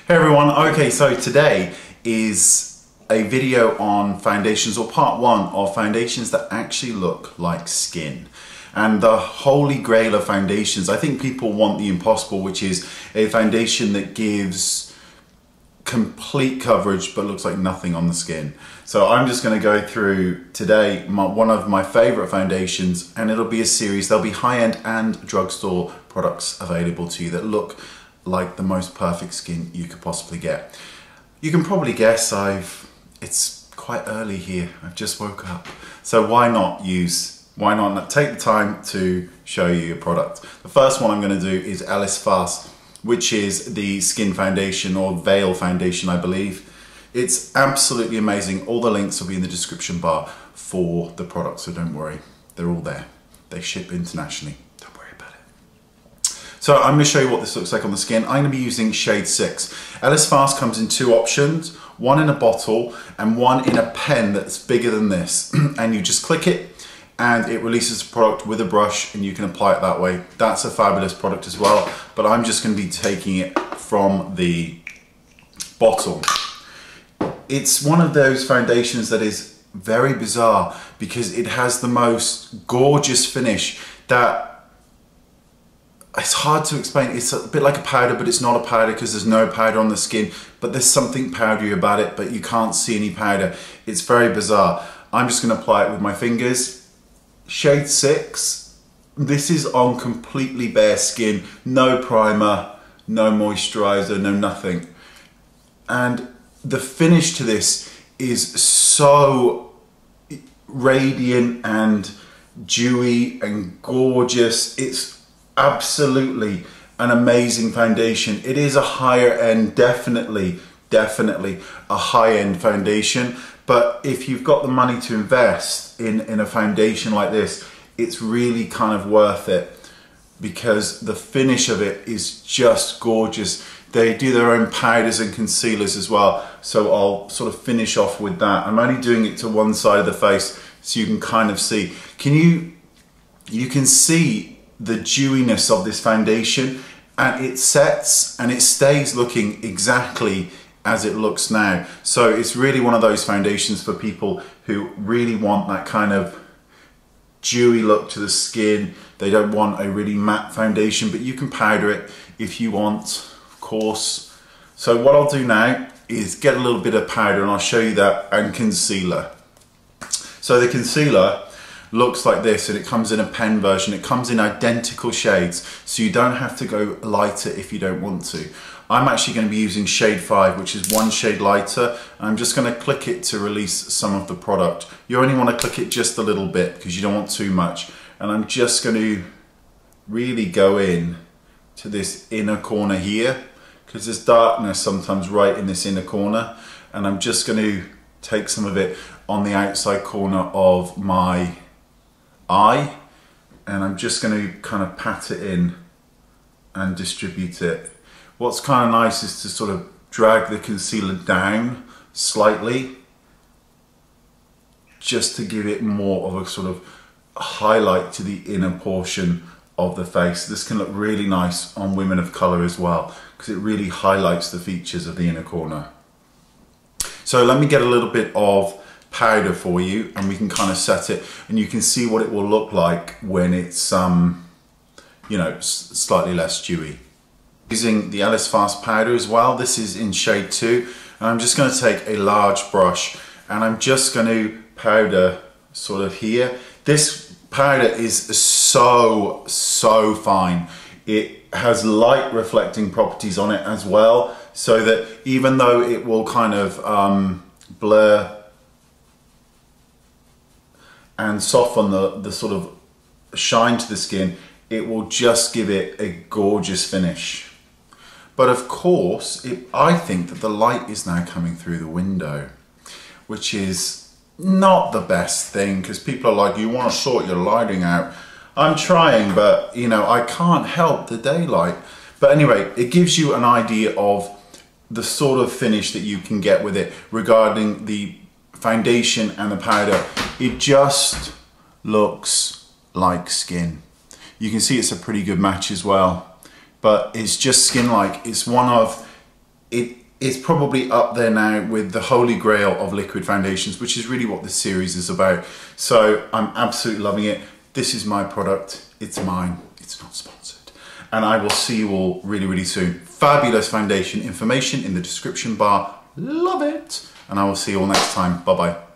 Hey everyone, okay, so today is a video on foundations, or part one of foundations that actually look like skin. And the holy grail of foundations, I think people want the impossible, which is a foundation that gives complete coverage but looks like nothing on the skin. So I'm just going to go through today one of my favorite foundations, and it'll be a series. There'll be high-end and drugstore products available to you that look like the most perfect skin you could possibly get. You can probably guess it's quite early here. I've just woke up. So why not take the time to show you a product. The first one I'm going to do is Ellis Fast, which is the skin foundation, or veil foundation, I believe. It's absolutely amazing. All the links will be in the description bar for the product, so don't worry. They're all there. They ship internationally. Don't worry about it. So I'm going to show you what this looks like on the skin. I'm going to be using shade 6. Ellis Fast comes in two options, one in a bottle and one in a pen that's bigger than this. And you just click it and it releases the product with a brush and you can apply it that way. That's a fabulous product as well, but I'm just going to be taking it from the bottle. It's one of those foundations that is very bizarre because it has the most gorgeous finish that it's hard to explain. It's a bit like a powder, but it's not a powder because there's no powder on the skin, but there's something powdery about it, but you can't see any powder. It's very bizarre. I'm just going to apply it with my fingers. Shade 6, this is on completely bare skin, no primer, no moisturizer, no nothing. And the finish to this is so radiant and dewy and gorgeous. It's absolutely an amazing foundation. It is a higher end, definitely a high-end foundation. But if you've got the money to invest in a foundation like this, it's really kind of worth it because the finish of it is just gorgeous. They do their own powders and concealers as well, so I'll sort of finish off with that. I'm only doing it to one side of the face so you can kind of see. You can see the dewiness of this foundation, and it sets and it stays looking exactly as it looks now. So it's really one of those foundations for people who really want that kind of dewy look to the skin. They don't want a really matte foundation, but you can powder it if you want, of course. So what I'll do now is get a little bit of powder, and I'll show you that, and concealer. So the concealer looks like this, and it comes in a pen version. It comes in identical shades, so you don't have to go lighter if you don't want to. I'm actually going to be using shade 5, which is one shade lighter. I'm just going to click it to release some of the product. You only want to click it just a little bit because you don't want too much. And I'm just going to really go in to this inner corner here because there's darkness sometimes right in this inner corner. And I'm just going to take some of it on the outside corner of my eye. And I'm just going to kind of pat it in and distribute it. What's kind of nice is to sort of drag the concealer down slightly just to give it more of a sort of highlight to the inner portion of the face. This can look really nice on women of colour as well because it really highlights the features of the inner corner. So let me get a little bit of powder for you and we can kind of set it, and you can see what it will look like when it's you know, slightly less dewy. Using the Ellis Fast powder as well. This is in shade 2, and I'm just going to take a large brush and I'm just going to powder sort of here. This powder is so fine. It has light reflecting properties on it as well, so that even though it will kind of blur and soften the sort of shine to the skin, it will just give it a gorgeous finish. But of course, I think that the light is now coming through the window, which is not the best thing because people are like, you want to sort your lighting out. I'm trying, but you know, I can't help the daylight. But anyway, it gives you an idea of the sort of finish that you can get with it regarding the foundation and the powder. It just looks like skin. You can see it's a pretty good match as well. But it's just skin-like. It's one of it is probably up there now with the holy grail of liquid foundations, which is really what this series is about. So I'm absolutely loving it. This is my product. It's mine. It's not sponsored. And I will see you all really, really soon. Fabulous foundation. Information in the description bar. Love it. And I will see you all next time. Bye-bye.